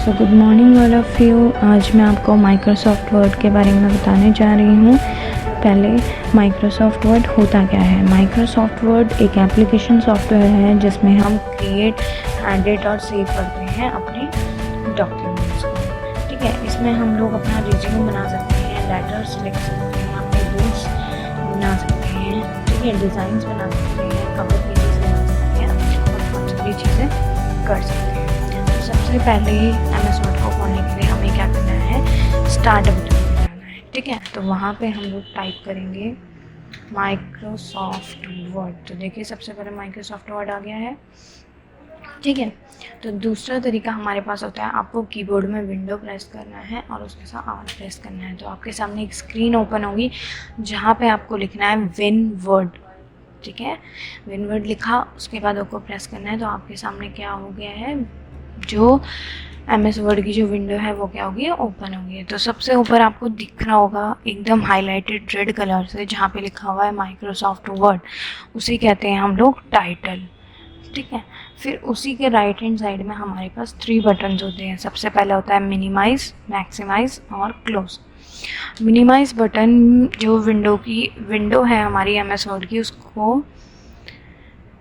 So good morning all of you. आज मैं आपको माइक्रोसॉफ्ट वर्ड के बारे में बताने जा रही हूँ। पहले माइक्रोसॉफ्ट वर्ड होता क्या है। माइक्रोसॉफ्ट वर्ड एक एप्लीकेशन सॉफ्टवेयर है जिसमें हम क्रिएट, एडिट और सेव करते हैं अपने डॉक्यूमेंट्स को। ठीक है, इसमें हम लोग अपना रिज्यूम बना सकते हैं, लेटर्स लिख सकते हैं, अपने बुक्स बना सकते हैं, ठीक है, डिज़ाइंस बना सकते हैं, कवर पेजेस बना सकते हैं और बहुत सारी चीज़ें कर सकते हैं। सबसे पहले MS वर्ड को खोलने के लिए हमें क्या करना है, स्टार्ट बटन पे जाना है। ठीक है, तो वहाँ पे हम लोग टाइप करेंगे माइक्रोसॉफ्ट वर्ड। तो देखिए सबसे पहले माइक्रोसॉफ्ट वर्ड आ गया है। ठीक है, तो दूसरा तरीका हमारे पास होता है, आपको कीबोर्ड में विंडो प्रेस करना है और उसके साथ R प्रेस करना है। तो आपके सामने एक स्क्रीन ओपन होगी जहाँ पे आपको लिखना है विन वर्ड। ठीक है, विन वर्ड लिखा, उसके बाद आपको प्रेस करना है। तो आपके सामने क्या हो गया है, जो MS वर्ड की जो विंडो है वो क्या होगी, ओपन होगी। तो सबसे ऊपर आपको दिख रहा होगा एकदम हाईलाइटेड रेड कलर से जहाँ पे लिखा हुआ है माइक्रोसॉफ्ट वर्ड, उसी कहते हैं हम लोग टाइटल। ठीक है, फिर उसी के राइट हैंड साइड में हमारे पास 3 बटन्स होते हैं। सबसे पहला होता है मिनिमाइज, मैक्सिमाइज और क्लोज। मिनिमाइज बटन जो विंडो है हमारी MS वर्ड की, उसको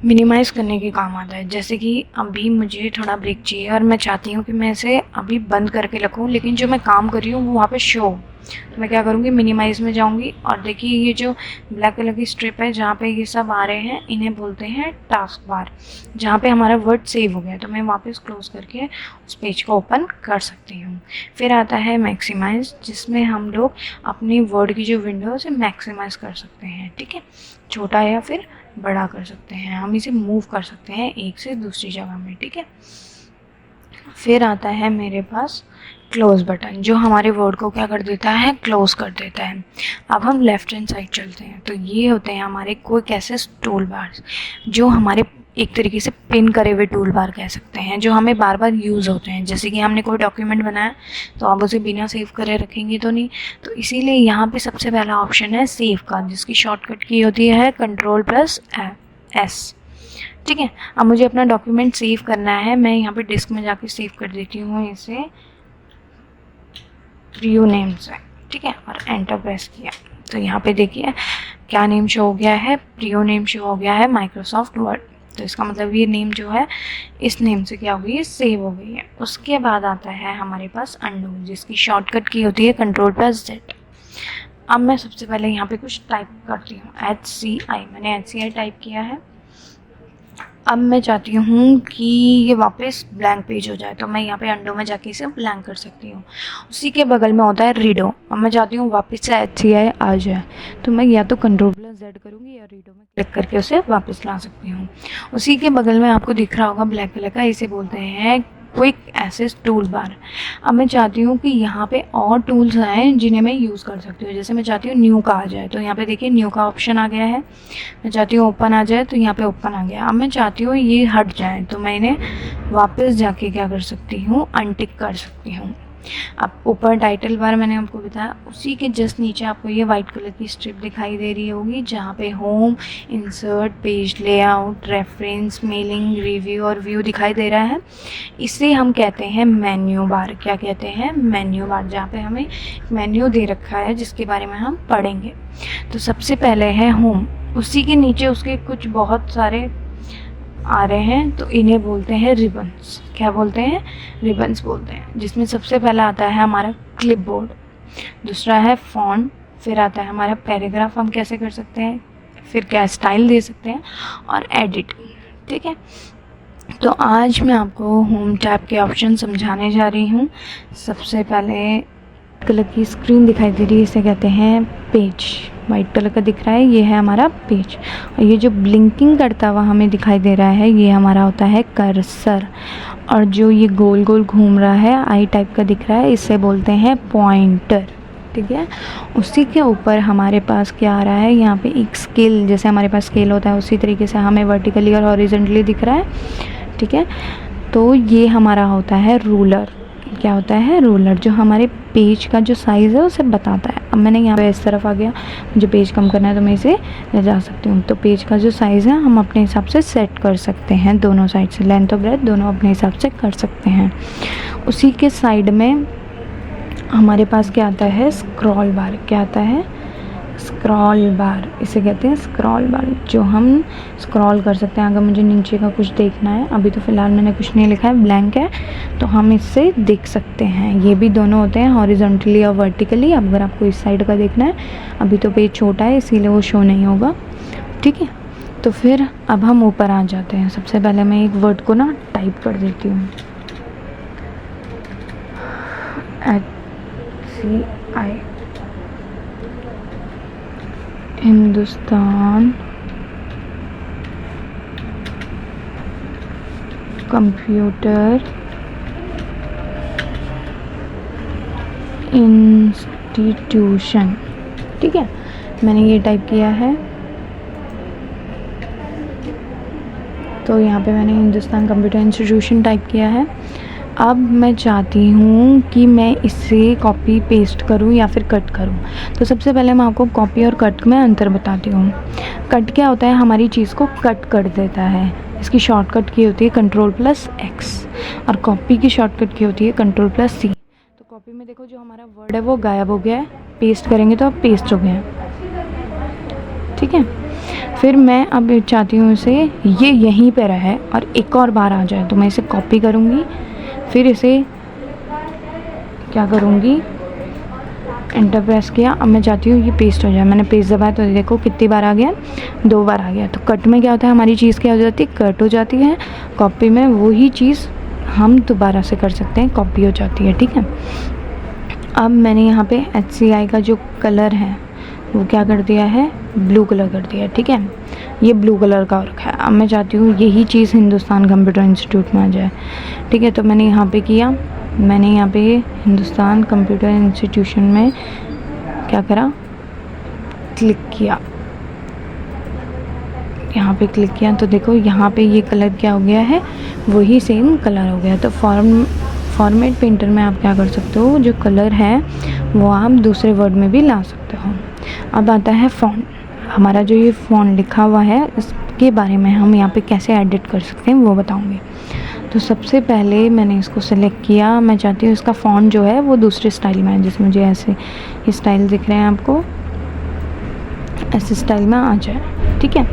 मिनिमाइज़ करने के काम आता है। जैसे कि अभी मुझे थोड़ा ब्रेक चाहिए और मैं चाहती हूँ कि मैं इसे अभी बंद करके रखूँ, लेकिन जो मैं काम कर रही हूँ वो वहाँ पे शो हो। तो मैं क्या करूँगी, मिनिमाइज़ में जाऊँगी और देखिए ये जो ब्लैक कलर की स्ट्रिप है जहाँ पे ये सब आ रहे हैं, इन्हें बोलते हैं टास्क बार, जहाँ पे हमारा वर्ड सेव हो गया। तो मैं वापस क्लोज करके उस पेज को ओपन कर सकती हूँ। फिर आता है मैक्सिमाइज़, जिसमें हम लोग अपनी वर्ड की जो विंडो है उसे मैक्सिमाइज़ कर सकते हैं। ठीक है, छोटा या फिर बड़ा कर सकते हैं, हम इसे मूव कर सकते हैं एक से दूसरी जगह में। ठीक है, फिर आता है मेरे पास क्लोज बटन, जो हमारे वर्ड को क्या कर देता है, क्लोज कर देता है। अब हम लेफ्ट हैंड साइड चलते हैं, तो ये होते हैं हमारे क्विक एक्सेस टूल बार्स, जो हमारे एक तरीके से पिन करे हुए टूल बार कह सकते हैं, जो हमें बार बार यूज़ होते हैं। जैसे कि हमने कोई डॉक्यूमेंट बनाया तो आप उसे बिना सेव करे रखेंगे तो नहीं, तो इसीलिए यहाँ पे सबसे पहला ऑप्शन है सेव का, जिसकी शॉर्टकट की होती है Ctrl+S। ठीक है, अब मुझे अपना डॉक्यूमेंट सेव करना है, मैं यहाँ पे डिस्क में जाके सेव कर देती हूँ इसे प्रियो नेम से। ठीक है, और एंटर प्रेस किया तो यहाँ पे देखिए क्या नेम शो हो गया है, प्रियो नेम शो हो गया है माइक्रोसॉफ्ट वर्ड। तो इसका मतलब ये नेम जो है इस नेम से क्या हो गई है, सेव हो गई है। उसके बाद आता है हमारे पास अंडू, जिसकी शॉर्टकट की होती है Ctrl+Z। अब मैं सबसे पहले यहाँ पे कुछ टाइप करती हूँ, HCI, मैंने HCI टाइप किया है। अब मैं चाहती हूँ कि ये वापस ब्लैंक पेज हो जाए, तो मैं यहाँ पे अंडो में जाके इसे ब्लैंक कर सकती हूँ। उसी के बगल में होता है रीडो। अब मैं चाहती हूँ वापस से HCI आ जाए, तो मैं या तो Ctrl+Z करूँगी या रीडो में क्लिक करके उसे वापस ला सकती हूँ। उसी के बगल में आपको दिख रहा होगा ब्लैक कलर का, इसे बोलते हैं क्विक एक्सेस टूल बार। अब मैं चाहती हूँ कि यहाँ पे और टूल्स आएँ जिन्हें मैं यूज़ कर सकती हूँ। जैसे मैं चाहती हूँ न्यू का आ जाए, तो यहाँ पे देखिए न्यू का ऑप्शन आ गया है। मैं चाहती हूँ ओपन आ जाए, तो यहाँ पे ओपन आ गया। अब मैं चाहती हूँ ये हट जाए, तो मैं इन्हें वापस जाके क्या कर सकती हूँ, अनटिक कर सकती हूँ। अब ऊपर टाइटल बार मैंने आपको बताया, उसी के जस्ट नीचे आपको ये वाइट कलर की स्ट्रिप दिखाई दे रही होगी, जहाँ पे home, insert, page layout, reference, mailing, review और व्यू दिखाई दे रहा है। इसे हम कहते हैं मेन्यू बार। क्या कहते हैं, मेन्यू बार, जहाँ पे हमें मेन्यू दे रखा है जिसके बारे में हम पढ़ेंगे। तो सबसे पहले है होम, उसी के नीचे उसके कुछ बहुत सारे आ रहे हैं, तो इन्हें बोलते हैं रिबन्स। क्या बोलते हैं, रिबन्स बोलते हैं। जिसमें सबसे पहला आता है हमारा क्लिपबोर्ड, दूसरा है फॉन्ट, फिर आता है हमारा पैराग्राफ, हम कैसे कर सकते हैं, फिर क्या स्टाइल दे सकते हैं, और एडिटिंग। ठीक है, तो आज मैं आपको होम टैब के ऑप्शन समझाने जा रही हूँ। सबसे पहले कलर की स्क्रीन दिखाई दे रही है, इसे कहते हैं पेज, वाइट कलर का दिख रहा है, ये है हमारा पेज। और ये जो ब्लिंकिंग करता हुआ हमें दिखाई दे रहा है, ये हमारा होता है कर्सर। और जो ये गोल गोल घूम रहा है, आई टाइप का दिख रहा है, इसे बोलते हैं पॉइंटर। ठीक है, उसी के ऊपर हमारे पास क्या आ रहा है, यहाँ पे एक स्केल, जैसे हमारे पास स्केल होता है उसी तरीके से हमें वर्टिकली और हॉरिजॉन्टली दिख रहा है। ठीक है, तो ये हमारा होता है रूलर। क्या होता है, रूलर, जो हमारे पेज का जो साइज़ है उसे बताता है। अब मैंने यहाँ पे इस तरफ आ गया, मुझे पेज कम करना है तो मैं इसे ले जा सकती हूँ। तो पेज का जो साइज़ है हम अपने हिसाब से सेट कर सकते हैं, दोनों साइड से लेंथ और ब्रेथ दोनों अपने हिसाब से कर सकते हैं। उसी के साइड में हमारे पास क्या आता है, स्क्रॉल बार। क्या आता है, स्क्रॉल बार, इसे कहते हैं स्क्रॉल बार, जो हम स्क्रॉल कर सकते हैं अगर मुझे नीचे का कुछ देखना है। अभी तो फ़िलहाल मैंने कुछ नहीं लिखा है, ब्लैंक है, तो हम इससे देख सकते हैं। ये भी दोनों होते हैं, हॉरिजॉन्टली और वर्टिकली। अब अगर आपको इस साइड का देखना है, अभी तो पेज छोटा है इसीलिए वो शो नहीं होगा, ठीक है। तो फिर अब हम ऊपर आ जाते हैं। सबसे पहले मैं एक वर्ड को ना टाइप कर देती हूँ, HCI, हिंदुस्तान कंप्यूटर इंस्टीट्यूशन, ठीक है। मैंने ये टाइप किया है, तो यहाँ पे मैंने हिंदुस्तान कंप्यूटर इंस्टीट्यूशन टाइप किया है। अब मैं चाहती हूँ कि मैं इसे कॉपी पेस्ट करूँ या फिर कट करूँ। तो सबसे पहले मैं आपको कॉपी और कट में अंतर बताती हूँ। कट क्या होता है, हमारी चीज़ को कट कर देता है। इसकी शॉर्टकट की होती है Ctrl+X, और कॉपी की शॉर्टकट की होती है Ctrl+C। तो कॉपी में देखो जो हमारा वर्ड है वो गायब हो गया है, पेस्ट करेंगे तो अब पेस्ट हो गया है, ठीक है। फिर मैं अब चाहती हूँ इसे ये यहीं पे रहे और एक और बार आ जाए, तो मैं इसे कॉपी करूँगी, फिर इसे क्या करूँगी, एंटर प्रेस किया। अब मैं चाहती हूँ ये पेस्ट हो जाए, मैंने पेस्ट दबाया तो देखो कितनी बार आ गया, 2 बार आ गया। तो कट में क्या होता है, हमारी चीज़ क्या हो जाती है, कट हो जाती है। कॉपी में वही चीज़ हम दोबारा से कर सकते हैं, कॉपी हो जाती है, ठीक है। अब मैंने यहाँ पे HCI का जो कलर है वो क्या कर दिया है, ब्लू कलर कर दिया है, ठीक है। ये ब्लू कलर का रखा है। अब मैं चाहती हूँ यही चीज़ हिंदुस्तान कंप्यूटर इंस्टीट्यूट में आ जाए, ठीक है। तो मैंने यहाँ पे किया, मैंने यहाँ पे हिंदुस्तान कंप्यूटर इंस्टीट्यूशन में क्या करा, क्लिक किया, यहाँ पे क्लिक किया। तो देखो यहाँ पे ये कलर क्या हो गया है, वही सेम कलर हो गया। तो फॉर्मेट पेंटर में आप क्या कर सकते हो, जो कलर है वो आप दूसरे वर्ड में भी ला सकते हो। अब आता है फ़ॉन्ट। हमारा जो ये फ़ॉन्ट लिखा हुआ है इसके बारे में हम यहाँ पे कैसे एडिट कर सकते हैं वो बताऊँगी। तो सबसे पहले मैंने इसको सेलेक्ट किया। मैं चाहती हूँ इसका फ़ॉन्ट जो है वो दूसरे स्टाइल में है, जैसे मुझे ऐसे ये स्टाइल दिख रहे हैं आपको, ऐसे स्टाइल में आ जाए, ठीक है।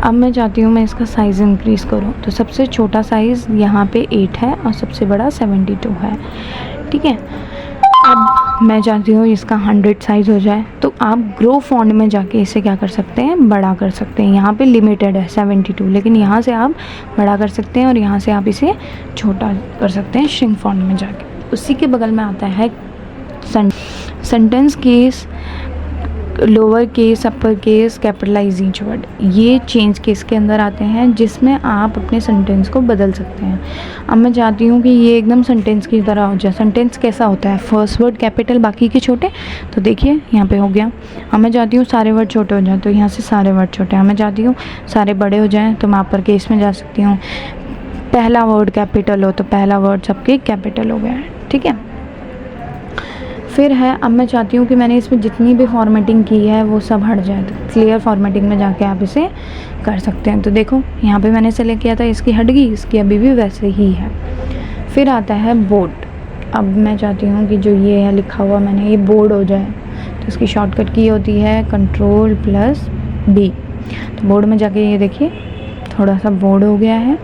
अब मैं चाहती हूँ मैं इसका साइज़ इंक्रीज़ करूँ। तो सबसे छोटा साइज़ यहाँ पे 8 है और सबसे बड़ा 72 है, ठीक है। अब मैं चाहती हूँ इसका 100 साइज़ हो जाए। तो आप ग्रो फॉन्ट में जाके इसे क्या कर सकते हैं, बड़ा कर सकते हैं। यहाँ पे लिमिटेड है 72, लेकिन यहाँ से आप बड़ा कर सकते हैं और यहाँ से आप इसे छोटा कर सकते हैं श्रिंक फॉन्ट में जाके। उसी के बगल में आता है sentence case, lower case, upper case, capitalize each word. ये चेंज केस के अंदर आते हैं जिसमें आप अपने सेंटेंस को बदल सकते हैं। अब मैं चाहती हूँ कि ये एकदम सेंटेंस की तरह हो जाए। सेंटेंस कैसा होता है, फर्स्ट वर्ड कैपिटल, बाकी के छोटे। तो देखिए यहाँ पे हो गया। अब मैं चाहती हूँ सारे वर्ड छोटे हो जाए, तो यहाँ से सारे वर्ड छोटे हैं। मैं चाहती हूँ सारे बड़े हो जाएँ, तो मैं अपर केस में जा सकती हूँ। पहला वर्ड कैपिटल हो तो पहला वर्ड सबके कैपिटल हो गया, ठीक है। फिर है, अब मैं चाहती हूँ कि मैंने इसमें जितनी भी फॉर्मेटिंग की है वो सब हट जाए। तो क्लियर फॉर्मेटिंग में जाके आप इसे कर सकते हैं। तो देखो यहाँ पे मैंने सेलेक्ट किया था, इसकी हट गई, इसकी अभी भी वैसे ही है। फिर आता है बोर्ड। अब मैं चाहती हूँ कि जो ये है लिखा हुआ मैंने, ये बोर्ड हो जाए। तो इसकी शॉर्टकट की होती है Ctrl+B। तो बोर्ड में जाके ये देखिए थोड़ा सा बोर्ड हो गया है।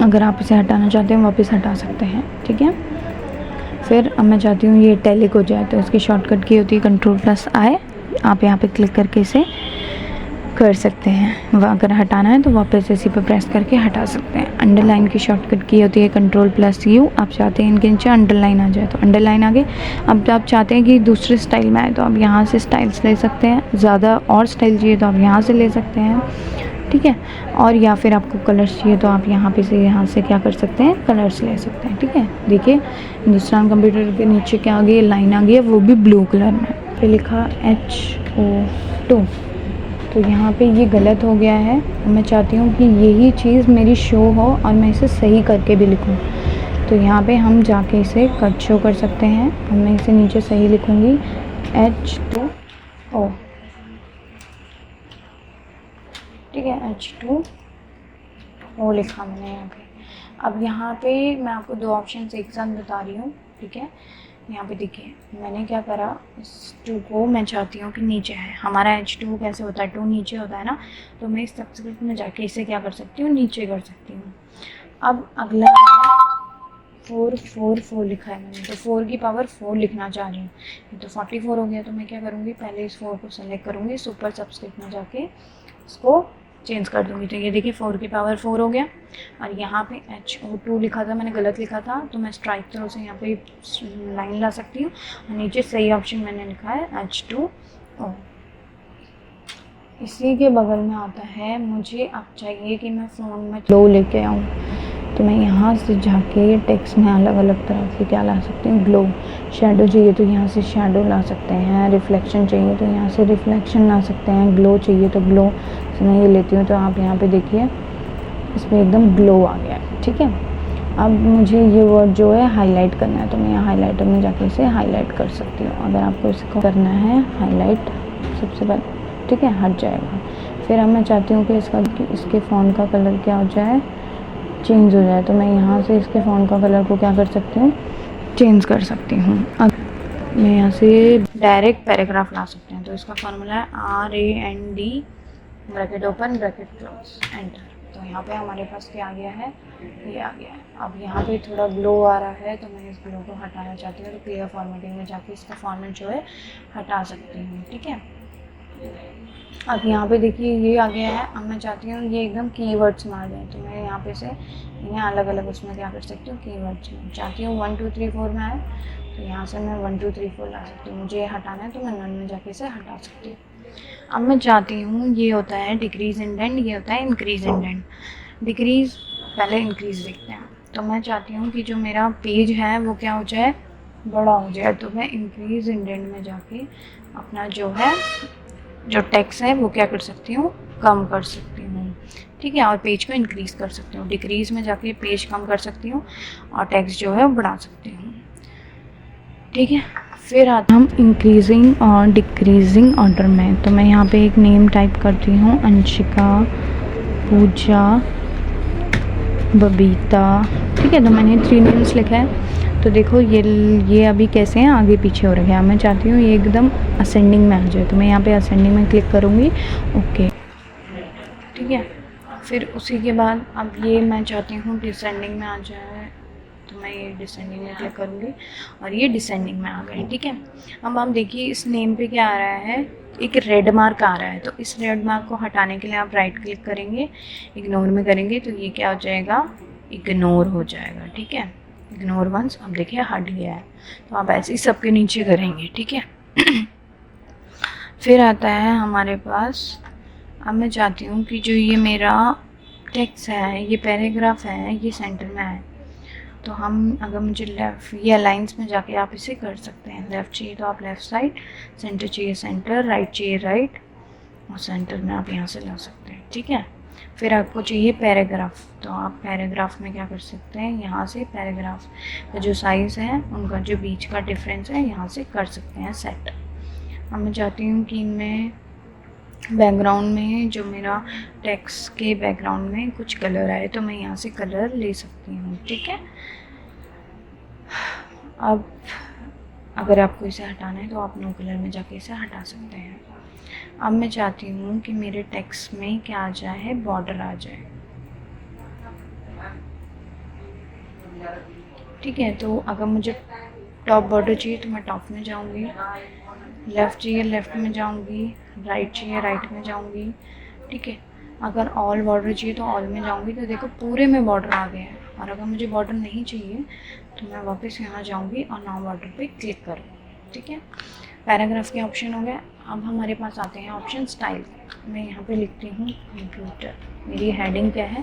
अगर आप इसे हटाना चाहते हैं वापस हटा सकते हैं, ठीक है। फिर अब मैं चाहती हूँ ये इटैलिक हो जाए, तो इसकी शॉर्टकट की होती है Ctrl+I। आप यहाँ पे क्लिक करके इसे कर सकते हैं। अगर हटाना है तो वापस इसी पे प्रेस करके हटा सकते हैं। अंडरलाइन की शॉर्टकट की होती है Ctrl+U। आप चाहते हैं इनके नीचे अंडरलाइन आ जाए तो अंडरलाइन आ गए। अब आप चाहते हैं कि दूसरे स्टाइल में आए तो आप यहाँ से स्टाइल्स ले सकते हैं। ज़्यादा और स्टाइल चाहिए तो आप यहाँ से ले सकते हैं, ठीक है। और या फिर आपको कलर्स चाहिए तो आप यहाँ से क्या कर सकते हैं, कलर्स ले सकते हैं, ठीक है। देखिए हिंदुस्तान कंप्यूटर के नीचे क्या आ गई, लाइन आ गई है, वो भी ब्लू कलर में। फिर लिखा HO2। तो यहाँ पे ये गलत हो गया है। मैं चाहती हूँ कि यही चीज़ मेरी शो हो और मैं इसे सही करके भी लिखूँ। तो यहाँ पे हम जाके इसे कट शो कर सकते हैं। अब मैं इसे नीचे सही लिखूँगी H2O, ठीक है। H2O लिखा मैंने यहाँ पे। अब यहाँ पे मैं आपको 2 ऑप्शन एक साथ बता रही हूँ, ठीक है। यहाँ पे देखिए मैंने क्या करा, इस 2 को मैं चाहती हूँ कि नीचे है हमारा H2 कैसे होता है, 2 नीचे होता है ना, तो मैं इस सब्सक्रिप्ट में जाके इसे क्या कर सकती हूँ, नीचे कर सकती हूँ। अब अगला 4 लिखा है मैंने, तो 4 की पावर 4 लिखना चाह रही हूँ। ये तो 44 हो गया, तो मैं क्या करूँगी, पहले इस 4 को सेलेक्ट करूँगी, सुपर सब्सक्रिप्ट में जाके इसको चेंज कर दूँगी। तो ये देखिए 4 की पावर 4 हो गया। और यहाँ पे HO2 लिखा था, मैंने गलत लिखा था, तो मैं स्ट्राइक थ्रो से यहाँ पे लाइन ला सकती हूँ। और नीचे सही ऑप्शन मैंने लिखा है H2O। इसी के बगल में आता है, मुझे अब चाहिए कि मैं फ़ोन में ग्लो लेके आऊँ, तो मैं यहाँ से जाके टेक्स्ट में अलग अलग तरह से क्या ला सकती हूँ, ग्लो। शेडो चाहिए तो यहाँ से शेडो ला सकते हैं, रिफ्लेक्शन चाहिए तो यहाँ से रिफ्लेक्शन ला सकते हैं, ग्लो चाहिए तो ग्लो से मैं ये लेती हूँ। तो आप यहाँ पे देखिए इसमें एकदम ग्लो आ गया है, ठीक है। अब मुझे ये वर्ड जो है हाईलाइट करना है, तो मैं यहाँ हाईलाइटर में जाके इसे हाईलाइट कर सकती हूँ। अगर आपको इसको करना है हाईलाइट सबसे पहले, ठीक है, हट जाएगा। फिर अब मैं चाहती हूँ कि इसके फ़ॉन्ट का कलर क्या हो जाए, चेंज हो जाए, तो मैं यहाँ से इसके फ़ॉन्ट का कलर को क्या कर सकती हूँ, चेंज कर सकती हूँ। अब मैं यहाँ से डायरेक्ट पैराग्राफ ला सकते हैं, तो इसका फॉर्मूला है RAND bracket open bracket close enter. तो यहाँ पे हमारे पास क्या आ गया है, ये आ गया है। अब यहाँ पे थोड़ा ग्लो आ रहा है, तो मैं इस ग्लो को हटाना चाहती हूँ, तो क्लियर फॉर्मेटिंग में जाके इसका फॉर्मेट जो है हटा सकती हूँ, ठीक है। अब यहाँ पे देखिए ये आ गया है। अब मैं चाहती हूँ ये एकदम कीवर्ड्स में आ जाए, तो मैं यहाँ पे से इन्हें अलग अलग उसमें क्या कर सकती हूँ, कीवर्ड्स में चाहती हूँ 1 2 3 4 में आए, तो यहाँ से मैं 1 2 3 4 ला सकती हूँ। मुझे ये हटाना है तो मैं नन में जाके इसे हटा सकती हूँ। अब मैं चाहती हूँ, ये होता है डिक्रीज इंडेंट, ये होता है इंक्रीज इंडेंट। डिक्रीज पहले इंक्रीज देखते हैं, तो मैं चाहती हूँ कि जो मेरा पेज है वो क्या हो जाए, बड़ा हो जाए, तो मैं इंक्रीज इंडेंट में जाके अपना जो है जो टेक्स्ट है वो क्या कर सकती हूँ, कम कर सकती हूँ, ठीक है। और पेज को इंक्रीज़ कर सकती हूँ, डिक्रीज़ में जाके पेज कम कर सकती हूँ और टेक्स्ट जो है बढ़ा सकती हूँ, ठीक है। फिर आता हम इंक्रीजिंग और डिक्रीजिंग ऑर्डर में, तो मैं यहाँ पे एक नेम टाइप करती हूँ, अंशिका, पूजा, बबीता, ठीक है। तो मैंने 3 नेम्स लिखा है। तो देखो ये अभी कैसे हैं, आगे पीछे हो रखे हैं। मैं चाहती हूँ ये एकदम असेंडिंग में आ जाए, तो मैं यहाँ पे असेंडिंग में क्लिक करूँगी, ओके, ठीक है। फिर उसी के बाद अब ये मैं चाहती हूँ डिसेंडिंग में आ जाए, तो मैं ये डिसेंडिंग में क्लिक करूँगी और ये डिसेंडिंग में आ गए, ठीक है। अब आप देखिए इस नेम पे क्या आ रहा है, एक रेड मार्क आ रहा है, तो इस रेड मार्क को हटाने के लिए आप राइट क्लिक करेंगे, इग्नोर में करेंगे, तो ये क्या हो जाएगा, इग्नोर हो जाएगा, ठीक है। इग्नोर वंस, अब देखिए हट गया है। तो आप ऐसे ही सबके नीचे करेंगे, ठीक है। फिर आता है हमारे पास, अब मैं चाहती हूँ कि जो ये मेरा टेक्स्ट है, ये पैराग्राफ है, ये सेंटर में है, तो हम अगर मुझे लेफ़्ट या लाइंस में जाके आप इसे कर सकते हैं। लेफ़्ट चाहिए तो आप लेफ़्ट साइड, सेंटर चाहिए सेंटर, राइट चाहिए राइट, और सेंटर में आप यहाँ से ला सकते हैं, ठीक है। फिर आपको चाहिए पैराग्राफ, तो आप पैराग्राफ में क्या कर सकते हैं, यहाँ से पैराग्राफ का जो साइज़ है उनका जो बीच का डिफरेंस है यहाँ से कर सकते हैं सेट। अब मैं चाहती हूँ कि मैं बैकग्राउंड में जो मेरा टेक्स्ट के बैकग्राउंड में कुछ कलर आए, तो मैं यहाँ से कलर ले सकती हूँ, ठीक है। अब अगर आपको इसे हटाना है तो आप नो कलर में जाके इसे हटा सकते हैं। अब मैं चाहती हूँ कि मेरे टेक्स्ट में क्या आ जाए, बॉर्डर आ जाए, ठीक है। तो अगर मुझे टॉप बॉर्डर चाहिए तो मैं टॉप में जाऊँगी, लेफ़्ट चाहिए लेफ़्ट में जाऊँगी, राइट चाहिए राइट में जाऊँगी, ठीक है। अगर ऑल बॉर्डर चाहिए तो ऑल में जाऊँगी, तो देखो पूरे में बॉर्डर आ गया है। और अगर मुझे बॉर्डर नहीं चाहिए तो मैं वापस यहाँ जाऊँगी और नो बॉर्डर पे क्लिक करूँगी, ठीक है। पैराग्राफ के ऑप्शन हो गए। अब हमारे पास आते हैं ऑप्शन स्टाइल। मैं यहाँ पे लिखती हूँ कंप्यूटर, मेरी हेडिंग क्या है,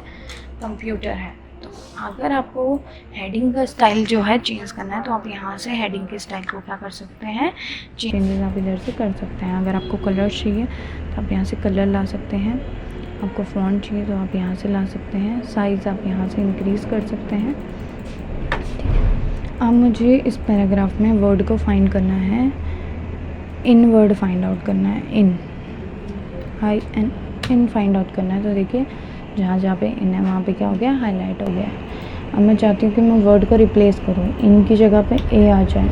कंप्यूटर है। तो अगर आपको हेडिंग का स्टाइल जो है चेंज करना है, तो आप यहाँ से हेडिंग के स्टाइल को क्या कर सकते हैं, चेंजेस आप इधर से कर सकते हैं। अगर आपको कलर चाहिए तो आप यहाँ से कलर ला सकते हैं, आपको फ़ॉन्ट चाहिए तो आप यहाँ से ला सकते हैं, साइज़ आप यहाँ से इंक्रीज़ कर सकते हैं, ठीक है। अब मुझे इस पैराग्राफ में वर्ड को फाइंड करना है, इन वर्ड फाइंड आउट करना है, इन फाइंड आउट करना है। तो देखिए जहाँ जहाँ पे इन है वहाँ पे क्या हो गया, हाईलाइट हो गया है। अब मैं चाहती हूँ कि मैं वर्ड को रिप्लेस करूँ, इनकी जगह पे ए आ जाए,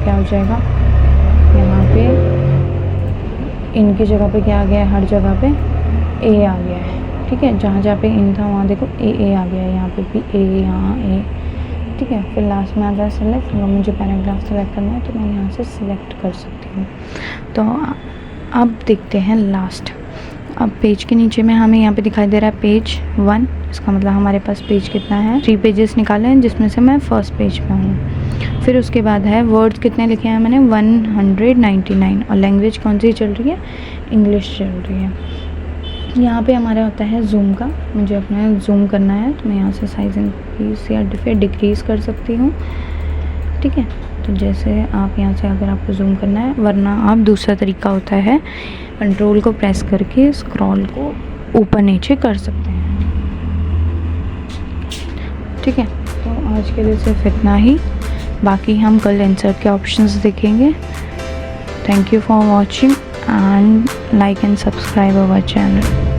क्या हो जाएगा, यहाँ पे इनकी जगह पे क्या आ गया है, हर जगह पे ए आ गया है, ठीक है। जहाँ जहाँ पे इन था वहाँ देखो ए आ गया है, यहाँ पे भी ए, यहाँ ए, ठीक है। फिर लास्ट में आता है सेलेक्ट, अगर मुझे पैराग्राफ सेलेक्ट करना है तो मैं यहाँ से सिलेक्ट कर सकती हूँ। तो अब देखते हैं लास्ट। अब पेज के नीचे में हमें यहाँ पे दिखाई दे रहा है पेज 1, इसका मतलब हमारे पास पेज कितना है, 3 पेजेस निकाले हैं, जिसमें से मैं फर्स्ट पेज पे हूँ। फिर उसके बाद है वर्ड्स कितने लिखे हैं मैंने, 199, और लैंग्वेज कौन सी चल रही है, इंग्लिश चल रही है। यहाँ पे हमारा होता है जूम का, मुझे अपना जूम करना है तो मैं यहाँ से साइज़ इंक्रीज या फिर डिक्रीज़ कर सकती हूँ, ठीक है। तो जैसे आप यहाँ से अगर आपको जूम करना है, वरना आप दूसरा तरीका होता है कंट्रोल को प्रेस करके स्क्रॉल को ऊपर नीचे कर सकते हैं, ठीक है। तो आज के लिए सिर्फ इतना ही, बाकी हम कल इंसर्ट के ऑप्शंस देखेंगे। Thank you for watching and like and subscribe our channel.